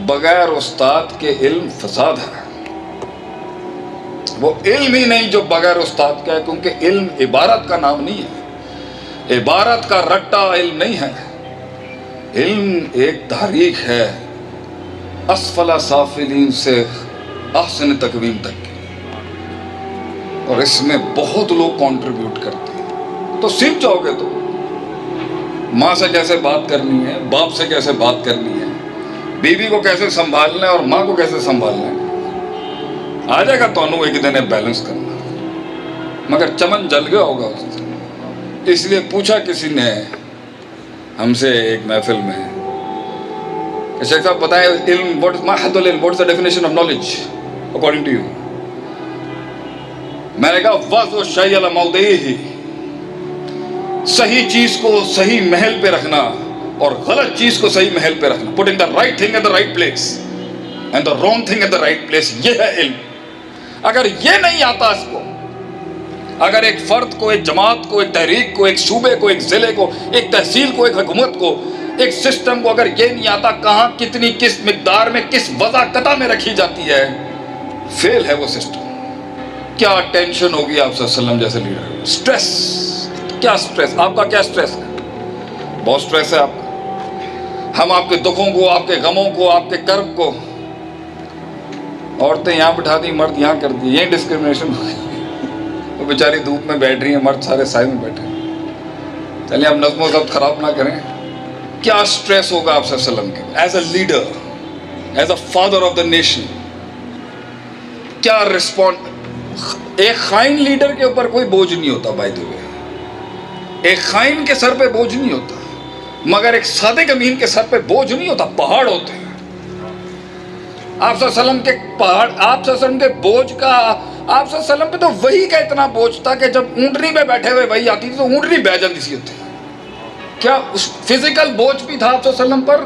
بغیر استاد کے علم فساد ہے. وہ علم ہی نہیں جو بغیر استاد کا ہے، کیونکہ علم عبارت کا نام نہیں ہے، عبارت کا رٹا علم نہیں ہے. علم ایک تحریک ہے اسفل سافلین سے احسن تقویم تک کی، اور اس میں بہت لوگ کنٹریبیوٹ کرتے ہیں. تو سیکھ جاؤ گے تو ماں سے کیسے بات کرنی ہے، باپ سے کیسے بات کرنی ہے، بیوی کو کیسے سنبھالنا ہے اور ماں کو کیسے سنبھالنا ہے. آ جائے گا تو ایک دن بیلنس کرنا. مگر چمن جل گیا ہوگا اس سے. اس لیے پوچھا کسی نے ہم سے ایک محفل میں کہ شیخ صاحب بتائیں علم ما حد العلم، what is the definition of knowledge according to you. میں نے کہا وضع الشیء علی موضعہ، صحیح چیز کو صحیح محل پہ رکھنا اور غلط چیز کو صحیح محل پہ رکھنا. putting the right thing at the right place and the wrong thing at the right place، یہ ہے علم. اگر یہ نہیں آتا اس کو، اگر ایک فرد کو، ایک جماعت کو، ایک تحریک کو، ایک صوبے کو، ایک ضلع کو، ایک تحصیل کو، ایک حکومت کو، ایک سسٹم کو اگر یہ نہیں آتا کہاں کتنی کس مقدار میں کس وضع قطع میں رکھی جاتی ہے، فیل ہے وہ سسٹم. کیا ٹینشن ہوگی آپ صلی اللہ علیہ وسلم جیسے لیڈر. سٹریس، کیا سٹریس؟ آپ کا کیا سٹریس ہے؟ بہت سٹریس ہے آپ کا. ہم آپ کے دکھوں کو، آپ کے غموں کو، آپ کے کرب کو، عورتیں یہاں بٹھا دی، مرد یہاں کر دی، یہی ڈسکرمنیشن ہو گئی. وہ بیچاری دھوپ میں بیٹھ رہی ہیں، مرد سارے سائے میں بیٹھے ہیں. چلیے اب نظم و ضبط خراب نہ کریں. کیا سٹریس ہوگا آپ صلی اللہ علیہ وسلم کے as a leader, as a father of the nation. کیا رسپونڈ. ایک خائن لیڈر کے اوپر کوئی بوجھ نہیں ہوتا، بائی دی وے. ایک خائن کے سر پہ بوجھ نہیں ہوتا، مگر ایک صادق امین کے سر پہ بوجھ نہیں ہوتا، پہاڑ ہوتے ہیں. آپ صلی اللہ علیہ وسلم کے پہاڑ، آپ صلی اللہ علیہ وسلم کے بوجھ کا، آپ صلی اللہ علیہ وسلم پہ تو وہی کا اتنا بوجھ تھا کہ جب اونٹنی پہ بیٹھے ہوئے وہی آتی تھی تو اونٹنی بہ جاتی سی ہوتی. کیا فزیکل بوجھ بھی تھا آپ صلی اللہ علیہ وسلم پر،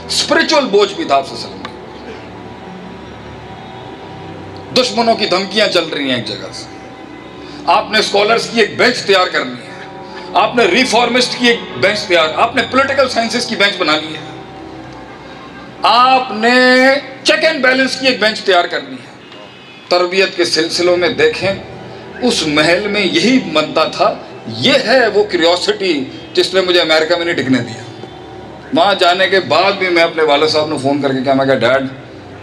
اسپرچول بوجھ بھی تھا آپ صلی اللہ علیہ وسلم پر. دشمنوں کی دھمکیاں چل رہی ہیں ایک جگہ سے، آپ نے اسکالرس کی ایک بینچ تیار کرنی ہے، آپ نے ریفارمسٹ کی ایک بینچ تیار، آپ نے پولیٹیکل سائنسز کی بینچ بنا لی ہے، آپ نے چیک اینڈ بیلنس کی ایک بینچ تیار کرنی ہے. تربیت کے سلسلوں میں دیکھیں اس محل میں یہی مدہ تھا. یہ ہے وہ کیوریوسٹی جس نے مجھے امریکہ میں نہیں ٹکنے دیا. وہاں جانے کے بعد بھی میں اپنے والد صاحب نے فون کر کے کہا، میں کہا ڈیڈ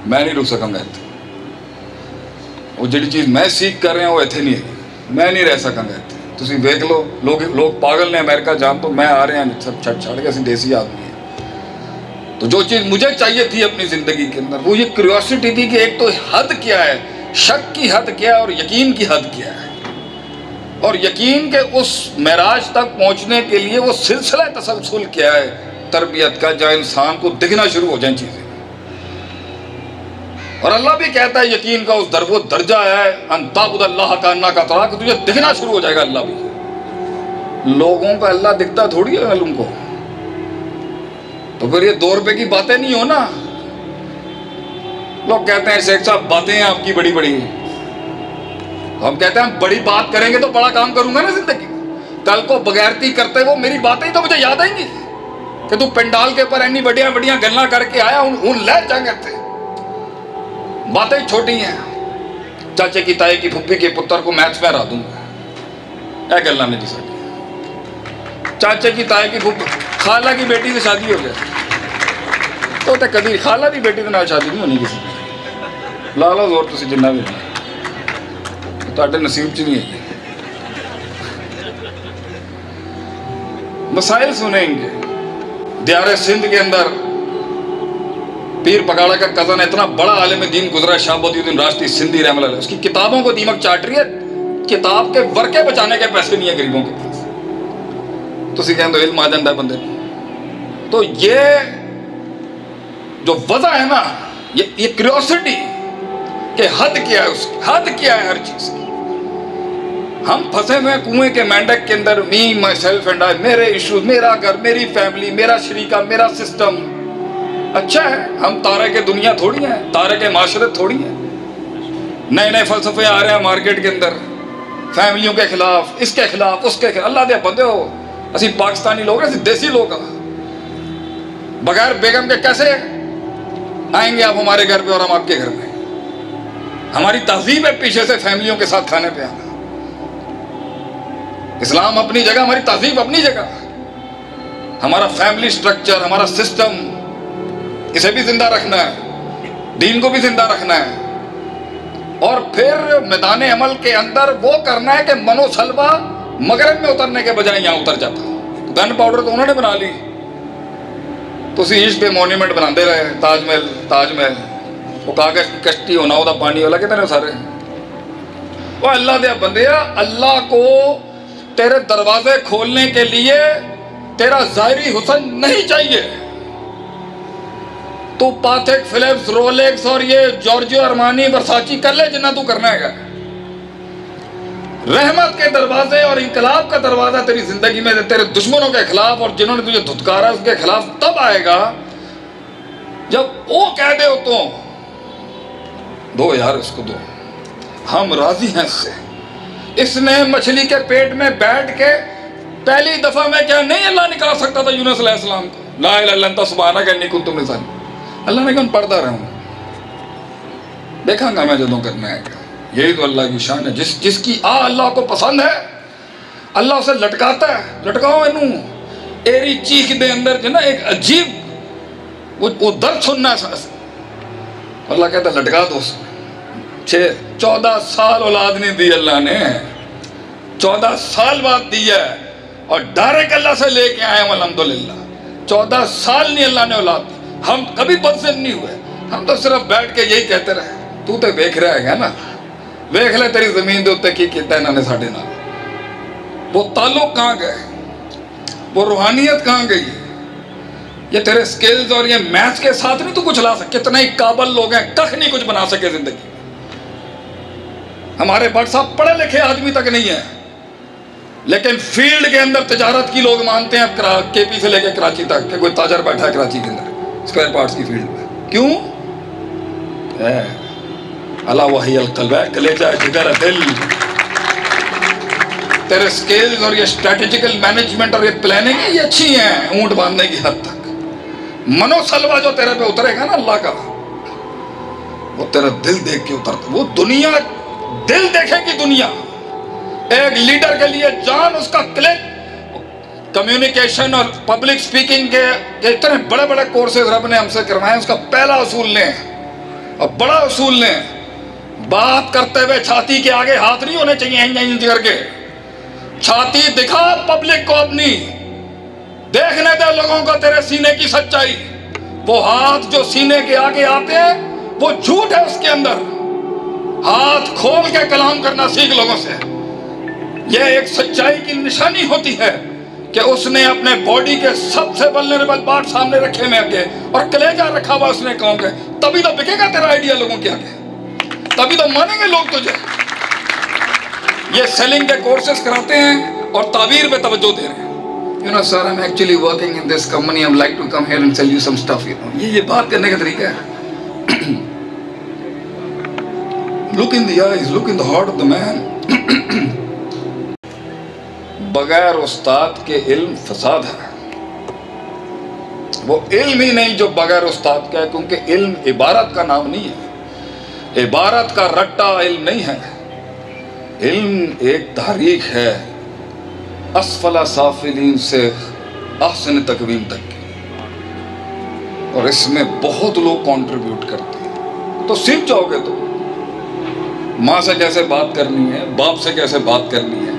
میں نہیں رک سکوں گا اتنے. وہ جڑی چیز میں سیکھ کر رہے ہیں وہ اتنے نہیں ہے، میں نہیں رہ سکوں گا اتنے. تسی دیکھ لو لوگ پاگل نے امریکہ جان تو میں آ رہے ہیں سب چھڑ کے اسی دیسی آدمی ہیں. تو جو چیز مجھے چاہیے تھی اپنی زندگی کے اندر وہ یہ کیوریوسٹی تھی کہ ایک تو حد کیا ہے، شک کی حد کیا ہے اور یقین کی حد کیا ہے. اور یقین کے اس معراج تک پہنچنے کے لیے وہ سلسلہ تسلسل کیا ہے تربیت کا، جہاں انسان کو دکھنا شروع ہو جائیں چیزیں. اور اللہ بھی کہتا ہے یقین کا اس وہ درجہ ہے ان تعبد اللہ کانک تراہ، کہ تجھے دکھنا شروع ہو جائے گا اللہ بھی. لوگوں کا اللہ دکھتا تھوڑی ہے علم کو. تو پھر یہ 2 روپے کی باتیں نہیں ہو نا. لوگ کہتے ہیں شیخ صاحب باتیں ہیں آپ کی بڑی بڑی. ہم کہتے ہیں بڑی بات کریں گے تو بڑا کام کروں گا نا زندگی. کل کو بغیرتی کرتے وہ میری باتیں ہی تو مجھے یاد آئیں گی کہ تو پنڈال کے اوپر اینی بڑیاں بڑیاں گلاں کر کے آیا ان لے جائیں گے تھے. باتیں چھوٹی ہیں. چاچے کی تائی کی پھپھی کے پتر کو میتھس میں ہرا دوں گا، اے گلا میری ساڈی. چاچے کی تائی کی پھپھی، خالہ کی بیٹی سے شادی ہو جائے تو کبھی خالہ کی بیٹی کے نال شادی نہیں ہونی کسی کی. لا لو زور تسی جنہ بھی تہاڈے نصیب چ نہیں ہے. مسائل سنیں گے. دیار سندھ کے اندر پیر پگاڑا کا کزن اتنا بڑا عالم دین گزرا ہے، شاہ بہودی الدین راشدی سندھی رحمۃ اللہ، اس کی کتابوں کو دیمک چاٹ رہی ہے. کتاب کے ورقے بچانے کے پیسے نہیں ہیں غریبوں کے پاس. تسی کہیں تو علم آ جاتا ہے بندے. تو یہ جو وضع ہے نا، یہ کیوریوسٹی کہ حد کیا ہے، اس کی حد کیا ہے ہر چیز کی. ہم پھنسے ہوئے کنویں کے مینڈک کے اندر، می مائی سیلف اینڈ آئی، میرے ایشوز، میرا گھر، میری فیملی، میرا شریکہ، میرا سسٹم. اچھا ہے، ہم تارے کے دنیا تھوڑی ہیں، تارے کے معاشرت تھوڑی ہیں. نئے نئے فلسفے آ رہے ہیں مارکیٹ کے اندر، فیملیوں کے خلاف، اس کے خلاف، اس کے خلاف. اللہ دے بندے ہو، اسی پاکستانی لوگ ہیں، اسی دیسی لوگ ہیں. بغیر بیگم کے کیسے آئیں گے آپ ہمارے گھر پہ اور ہم آپ کے گھر پہ. ہماری تہذیب ہے پیچھے سے فیملیوں کے ساتھ کھانے پہ آنا. اسلام اپنی جگہ, ہماری تہذیب اپنی جگہ, ہمارا فیملی سٹرکچر, ہمارا سسٹم, اسے بھی زندہ رکھنا ہے, دین کو بھی زندہ رکھنا ہے. اور پھر میدان عمل کے اندر وہ کرنا ہے کہ منو سلوا مغرب میں اترنے کے بجائے یہاں اتر جاتا. گن پاؤڈر تو انہوں نے بنا لی, تو اسی عشق پہ مونیومنٹ بناتے رہے, تاج محل تاج محل, وہ کاغذ کی کشتی ہونا ہوتا پانی والا کہتے ہیں سارے. وہ اللہ دیا بندیا, اللہ کو تیرے دروازے کھولنے کے لیے تیرا ظاہری حسن نہیں چاہیے. تو پاتھک, فلپس, رولیکس اور یہ جارجیو ارمانی, برساچی کر لے جنہ تو کرنا ہے. رحمت کے دروازے اور انقلاب کا دروازہ تیری زندگی میں تیرے دشمنوں کے خلاف اور جنہوں نے تجھے دھتکارا اس کے خلاف تب آئے گا جب وہ کہہ دے تو دو یار اس کو دو, ہم راضی ہیں اس سے. اس نے مچھلی کے پیٹ میں بیٹھ کے پہلی دفعہ میں کیا نہیں اللہ نکال سکتا تھا یونس علیہ السلام کو, لا الہ الا انت سبحانک انی کنت من الظالمین. اللہ نے کہا پڑھتا رہوں, دیکھا گا میں جدوں کرنا ہے. یہی تو اللہ کی شان ہے. جس کی اللہ کو پسند ہے اللہ اسے لٹکاتا ہے. لٹکاؤ انہوں, ایری چیخ دے اندر جو نا ایک عجیب وہ درد سننا ہے. اللہ کہتا ہے لٹکا دو. 14 سال اولاد نہیں دی اللہ نے, 14 سال بعد دی ہے, اور ڈائریکٹ اللہ سے لے کے آئے ہم الحمدللہ. 14 سال نہیں اللہ نے اولاد دی. ہم کبھی بدظن نہیں ہوئے, ہم تو صرف بیٹھ کے یہی کہتے رہے تو تے ویکھ رہا ہے نا, ویکھ لے تیری زمین دے اوتے کی کیتا انہاں نے ساڈے نال. وہ تعلق کہاں گئے, وہ روحانیت کہاں گئی. یہ تیرے سکلز اور یہ میتھس کے ساتھ نہیں تو کچھ لا سکے. کتنے ہی قابل لوگ ہیں, کخ نہیں کچھ بنا سکے زندگی. ہمارے بٹ صاحب پڑھے لکھے آدمی تک نہیں ہیں, لیکن فیلڈ کے اندر تجارت کی لوگ مانتے ہیں. کے پی سے لے کے کراچی تک کہ کوئی تاجر بیٹھا ہے کراچی کے اندر اسپیئر پارٹس کی فیلڈ میں. کیوں؟ اللہ وحی القلب ہے, کلیجہ جگر دل. تیرے سکلز اور یہ اسٹریٹجیکل مینجمنٹ اور یہ پلاننگ یہ اچھی ہیں اونٹ باندھنے کی حد تک. منو سلوا جو تیرے پہ اترے گا نا اللہ کا, وہ تیرا دل دیکھ کے اترتا. وہ دنیا دل دیکھے گی. دنیا ایک لیڈر کے لیے جان اس کا کلک. کمیونیکیشن اور پبلک سپیکنگ کے اتنے بڑے بڑے کورسز رب نے ہم سے کروائے. اس کا پہلا اصول لیں اور بڑا اصول لیں, بات کرتے ہوئے چھاتی کے آگے ہاتھ نہیں ہونے چاہیے انج کر کے. چھاتی دکھا پبلک کو اپنی, دیکھنے دے لوگوں کو تیرے سینے کی سچائی. وہ ہاتھ جو سینے کے آگے آتے ہیں وہ جھوٹ ہے اس کے اندر. ہاتھ کھول کے کلام کرنا سیکھ لوگوں سے. یہ ایک سچائی کی نشانی ہوتی ہے کہ اس نے اپنے باڈی کے سب سے ولنریبل پارٹ سامنے رکھے میں آگے, اور کلیجہ رکھا ہوا اس نے کہوں کے. تبھی تو بکے گا تیرا آئیڈیا لوگوں کے آگے, تبھی تو مانیں گے لوگ تجھے. یہ سیلنگ کے کورسز کراتے ہیں اور تعبیر پہ توجہ دے رہے ہیں. You know sir, I'm actually working in this company. I'd like to come here and sell you some stuff. You know, یہ بات کرنے کا طریقہ ہے. Look in the eyes, look in the heart of the man. بغیر استاد کے علم فساد ہے. وہ علم ہی نہیں جو بغیر استاد کا ہے, کیونکہ علم عبارت کا نام نہیں ہے, عبارت کا رٹا علم نہیں ہے. علم ایک تحریک ہے اسفل سافلین سے احسن تقویم تک کی, اور اس میں بہت لوگ کنٹریبیوٹ کرتے ہیں. تو سیکھ جاؤ گے تو ماں سے کیسے بات کرنی ہے, باپ سے کیسے بات کرنی ہے,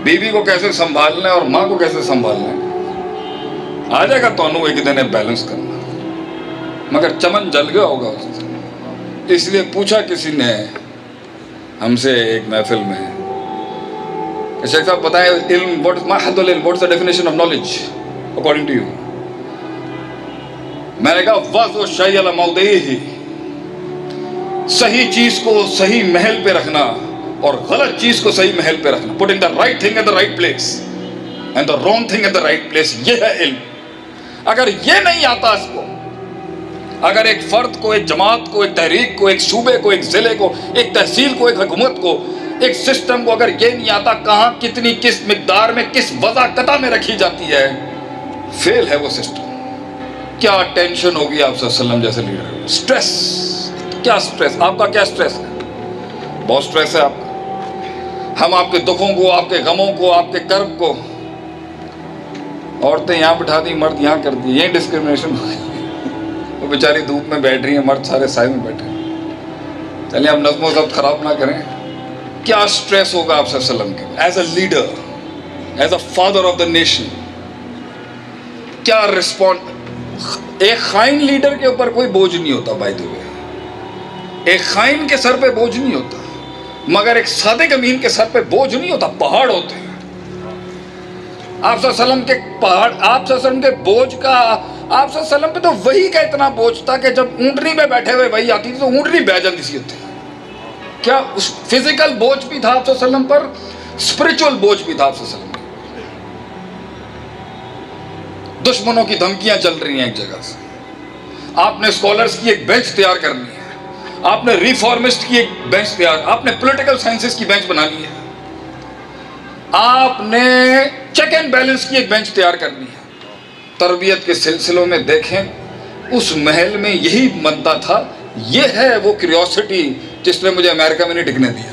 بیوی کو کیسے سنبھالنا ہے اور ماں کو کیسے سنبھالنا ہے. آ جائے گا تو ایک دن بیلنس کرنا. مگر چمن جل گیا ہوگا اس سے. اس لیے پوچھا کسی نے ہم سے ایک محفل میں, شیخ صاحب بتائیں علم, what is the definition of knowledge according to you. میں نے کہا وضع الشیء علی موضعہ, صحیح چیز کو صحیح محل پہ رکھنا اور غلط چیز کو صحیح محل پہ رکھنا. putting the right thing at the right place and the wrong thing at the right place, یہ ہے علم. اگر یہ نہیں آتا اس کو, اگر ایک فرد کو, ایک جماعت کو, ایک تحریک کو, ایک صوبے کو, ایک ضلع کو, ایک تحصیل کو, ایک حکومت کو, ایک سسٹم کو اگر یہ نہیں آتا کہاں کتنی کس مقدار میں کس وضع قطع میں رکھی جاتی ہے, فیل ہے وہ سسٹم. کیا ٹینشن ہوگی آپ صلی اللہ علیہ وسلم جیسے لیڈر؟ سٹریس، کیا سٹریس؟ آپ کا کیا سٹریس ہے؟ بہت سٹریس ہے آپ کا۔ ہم آپ کے دکھوں کو، آپ کے غموں کو، آپ کے کرب کو، عورتیں یہاں بٹھا دی، مرد یہاں کر دی، یہی ڈسکرمنیشن ہو گئی۔ وہ بیچاری دھوپ میں بیٹھ رہی ہیں، مرد سارے سائے میں بیٹھے ہیں۔ چلیے اب نظم و ضبط خراب نہ کریں۔ کیا سٹریس ہوگا آپ صلی اللہ علیہ وسلم کے as a leader, as a father of the nation? کیا رسپونڈ؟ ایک خائن لیڈر کے اوپر کوئی بوجھ نہیں ہوتا، بائی دی وے، ایک خائن کے سر پہ بوجھ نہیں ہوتا، مگر ایک صادق امین کے سر پہ بوجھ نہیں ہوتا، پہاڑ ہوتے ہیں۔ آپ صلی اللہ علیہ وسلم کے پہاڑ، آپ صلی اللہ علیہ وسلم کے بوجھ کا، آپ صلی اللہ علیہ وسلم پہ تو وہی کا اتنا بوجھ تھا کہ جب اونٹنی پہ بیٹھے ہوئے وہی آتی تھی تو اونٹنی بہ جاتی سی ہوتی۔ کیا اس فزیکل بوجھ بھی تھا آپ صلی اللہ علیہ وسلم پر، اسپرچول بوجھ بھی تھا آپ صلی اللہ علیہ وسلم پر۔ دشمنوں کی دھمکیاں چل رہی ہیں ایک جگہ سے، آپ نے اسکالرس کی ایک بینچ تیار کرنی ہے، آپ نے ریفارمسٹ کی ایک بینچ تیار، آپ نے پولیٹیکل سائنسز کی بینچ بنانی ہے، آپ نے چیک اینڈ بیلنس کی ایک بینچ تیار کرنی ہے۔ تربیت کے سلسلوں میں دیکھیں، اس محل میں یہی بنتا تھا۔ یہ ہے وہ کیوریوسٹی جس نے مجھے امریکہ میں نہیں ٹکنے دیا۔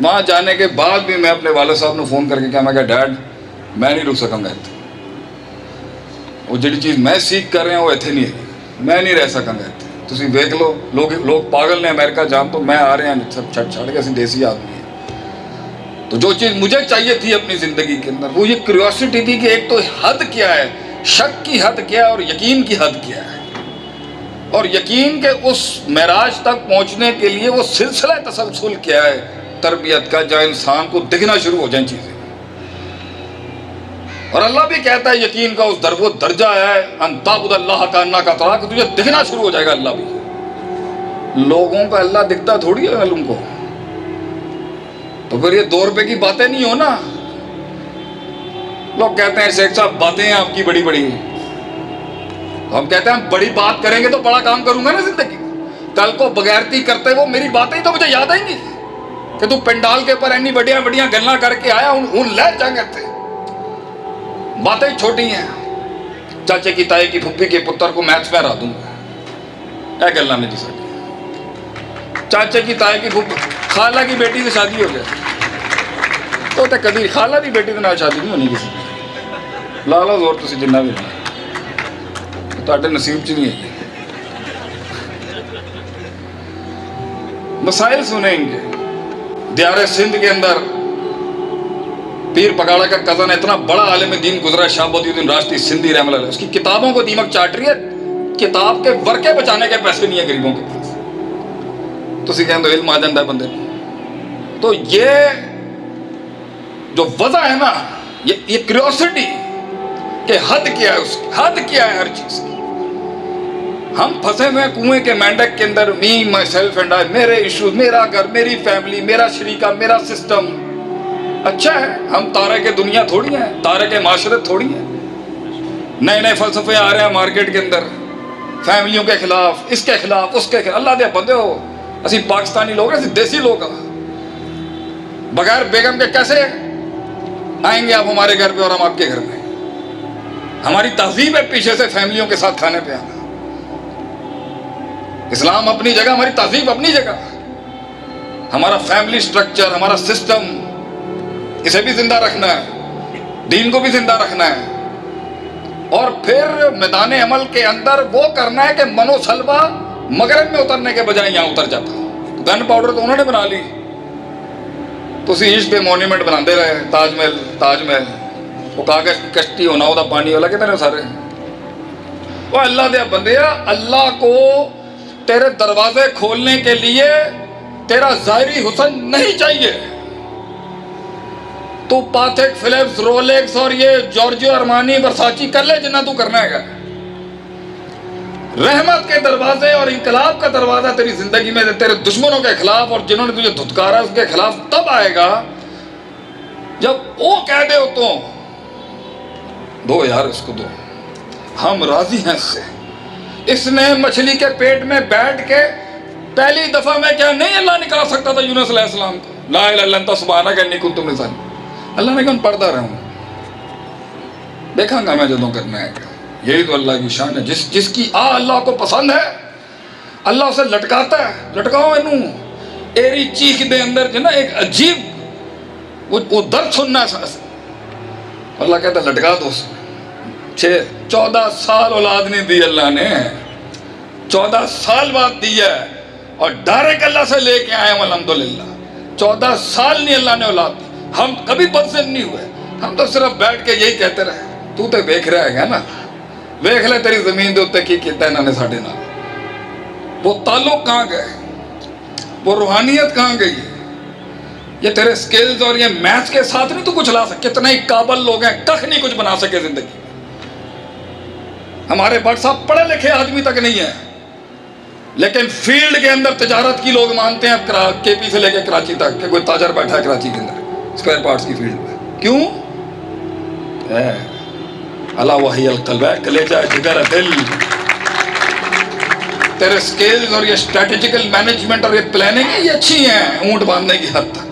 وہاں جانے کے بعد بھی میں اپنے والد صاحب نے فون کر کے کہا، میں کہا ڈیڈ میں نہیں رک سکوں گا اتنے، وہ جڑی چیز میں سیکھ کر رہے ہیں وہ اتنے نہیں ہے، میں نہیں رہ سکوں گا اتنے۔ تسی دیکھ لو، لوگ پاگل نے امریکہ جان تو میں آ رہے ہیں سب چھڑ کے، اسی دیسی آدمی ہیں۔ تو جو چیز مجھے چاہیے تھی اپنی زندگی کے اندر وہ یہ کیوریوسٹی تھی کہ ایک تو حد کیا ہے، شک کی حد کیا ہے، اور یقین کی حد کیا ہے، اور یقین کے اس معراج تک پہنچنے کے لیے وہ سلسلہ تسلسل کیا ہے تربیت کا، جہاں انسان کو دکھنا شروع ہو جائیں چیزیں۔ اور اللہ بھی کہتا ہے یقین کا اس وہ درجہ ہے ان تعبد اللہ کانک تراہ، کہ تجھے دکھنا شروع ہو جائے گا اللہ بھی۔ لوگوں کا اللہ دکھتا تھوڑی ہے علم کو، تو پھر یہ 2 روپے کی باتیں نہیں ہو نا۔ لوگ کہتے ہیں شیخ صاحب باتیں ہیں آپ کی بڑی بڑی، تو ہم کہتے ہیں بڑی بات کریں گے تو بڑا کام کروں گا نا زندگی۔ کل کو بغیرتی کرتے وہ میری باتیں تو مجھے یاد آئیں گی کہ تو پنڈال کے اوپر اینی بڑیاں بڑیاں گلاں کر کے آیا، ان لے جائیں تھے۔ باتیں چھوٹی ہیں، چاچے کی تائی کی پھپھی کے پتر کو میچ میں ہرا دوں گا، اے گلا میں جی سکتی۔ چاچے کی تائی کی پھپھی، خالہ کی بیٹی سے شادی ہو جائے تو کبھی خالہ کی بیٹی کے نال شادی نہیں ہونی کسی کی۔ لا لو زور تسی جنہ بھی لا، تہاڈے نصیب چ نہیں ہے۔ مسائل سنیں گے۔ دیار سندھ کے اندر پیر پگاڑا کا کزن اتنا بڑا عالم دین گزرا، شاہ بودی الدین راشدی سندھی رحمۃ اللہ علیہ، اس کی کتابوں کو دیمک چاٹ رہی ہے، کتاب کے ورقے بچانے کے پیسے نہیں ہیں غریبوں کے پاس۔ تسی کہیں تو علم آ جاتا ہے بندے کو۔ تو یہ جو وضع ہے نا، یہ کیوریوسٹی کہ حد کیا ہے، اس کی حد کیا ہے ہر چیز کی۔ ہم پھنسے ہوئے کنویں کے مینڈک کے اندر، می مائی سیلف اینڈ آئی، میرے ایشوز، میرا گھر، میری فیملی، میرا شریکہ، میرا سسٹم۔ اچھا ہے، ہم تارے کے دنیا تھوڑی ہیں، تارے کے معاشرت تھوڑی ہیں۔ نئے نئے فلسفے آ رہے ہیں مارکیٹ کے اندر، فیملیوں کے خلاف، اس کے خلاف، اس کے خلاف۔ اللہ دے بندے ہو، اسی پاکستانی لوگ ہیں، اسی دیسی لوگ ہیں، بغیر بیگم کے کیسے آئیں گے آپ ہمارے گھر پہ اور ہم آپ کے گھر میں؟ ہماری تہذیب ہے پیچھے سے فیملیوں کے ساتھ کھانے پہ آنا۔ اسلام اپنی جگہ، ہماری تہذیب اپنی جگہ، ہمارا فیملی سٹرکچر، ہمارا سسٹم، اسے بھی زندہ رکھنا ہے، دین کو بھی زندہ رکھنا ہے، اور پھر میدان عمل کے اندر وہ کرنا ہے کہ منو سلوا مغرب میں اترنے کے بجائے یہاں اتر جاتا۔ گن پاؤڈر تو انہوں نے بنا لی، تو اسی عشق پہ مونیومنٹ بناتے رہے، تاج محل، وہ کاغذ کی کشتی ہونا، وہ پانی والا کہتے ہیں سارے۔ وہ اللہ دے بندے، اللہ کو تیرے دروازے کھولنے کے لیے تیرا ظاہری حسن نہیں چاہیے۔ تو پاتھک، فلپس، رولیکس اور یہ جورجیو ارمانی، ورساچی کر لے جنہ تو کرنا ہے گا۔ رحمت کے دروازے اور انقلاب کا دروازہ تیری زندگی میں تیرے دشمنوں کے خلاف اور جنہوں نے تجھے دھتکارا اس کے خلاف تب آئے گا جب وہ کہہ دے ہو تو دو یار اس کو دو، ہم راضی ہیں اس سے۔ اس نے مچھلی کے پیٹ میں بیٹھ کے پہلی دفعہ میں کیا نہیں اللہ نکال سکتا تھا یونس علیہ السلام کو، لا الہ الا انت سبحانک انی کنت من الظالمین۔ اللہ نے کہا پڑھتا رہوں، دیکھا گا میں جدوں کرنا ہے یہی تو اللہ کی شان ہے. جس کی اللہ کو پسند ہے اللہ اسے لٹکاتا ہے. لٹکاؤ انہوں ایری چیخ دے اندر جو نا ایک عجیب وہ درد سننا ہے. اللہ کہتا ہے لٹکا دو. 14 سال اولاد نہیں دی اللہ نے, 14 سال بعد دی ہے, اور ڈائریکٹ اللہ سے لے کے آئے ہم الحمدللہ. 14 سال نہیں اللہ نے اولاد دی. ہم کبھی بدزن نہیں ہوئے, ہم تو صرف بیٹھ کے یہی کہتے رہے تو تے ویکھ رہا ہے نا, ویکھ لے تیری زمین دے اوتے کی کیتا انہاں نے ساڈے نال. وہ تعلق کہاں گئے, وہ روحانیت کہاں گئی. یہ تیرے سکلز اور یہ میتھس کے ساتھ نہیں تو کچھ لا سکے. کتنے ہی قابل لوگ ہیں کخ نہیں کچھ بنا سکے زندگی. ہمارے بٹ صاحب پڑھے لکھے آدمی تک نہیں ہیں, لیکن فیلڈ کے اندر تجارت کی لوگ مانتے ہیں کے پی سے لے کے کراچی تک کہ کوئی تاجر بیٹھا ہے کراچی کے اندر اسپیئر پارٹس کی فیلڈ میں. کیوں؟ اللہ وحی القلب ہے, کلیجہ جگر دل. تیرے سکلز اور یہ اسٹریٹجیکل مینجمنٹ اور یہ پلاننگ ہے, یہ اچھی ہیں اونٹ باندھنے کی حد تک.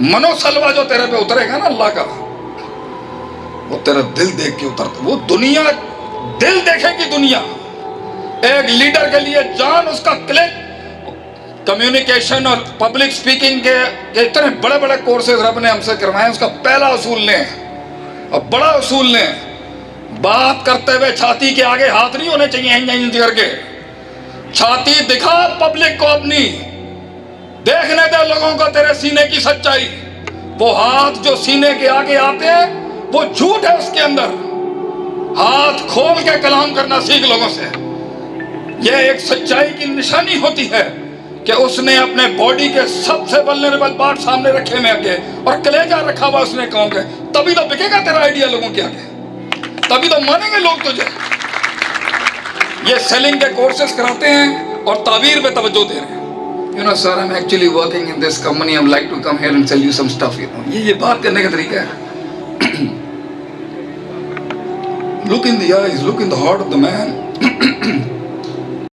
منو سلوہ جو تیرے پہ اترے گا نا اللہ کا, وہ تیرا دل دیکھ کے اترتا. وہ دنیا دل دیکھے گی. دنیا ایک لیڈر کے لیے جان اس کا کلک. کمیونیکیشن اور پبلک سپیکنگ کے اتنے بڑے بڑے کورسز رب نے ہم سے کروائے. اس کا پہلا اصول لیں اور بڑا اصول لیں, بات کرتے ہوئے چھاتی کے آگے ہاتھ نہیں ہونے چاہیے انج کر کے. چھاتی دکھا پبلک کو اپنی, دیکھنے دے لوگوں کو تیرے سینے کی سچائی. وہ ہاتھ جو سینے کے آگے آتے ہیں وہ جھوٹ ہے اس کے اندر. ہاتھ کھول کے کلام کرنا سیکھ لوگوں سے. یہ ایک سچائی کی نشانی ہوتی ہے کہ اس نے اپنے باڈی کے سب سے ولنریبل پارٹ سامنے رکھے میں آگے, اور کلیجہ رکھا ہوا اس نے کہوں گے. تبھی تو بکے گا تیرا آئیڈیا لوگوں کے آگے, تبھی تو مانیں گے لوگ تجھے. یہ سیلنگ کے کورسز کراتے ہیں اور تعبیر پہ توجہ دے رہے ہیں. You know sir, I'm actually working in this company. I would like to come here and sell you some stuff. You know, یہ بات کرنے کا طریقہ ہے. Look in the eyes, look in the heart of the man.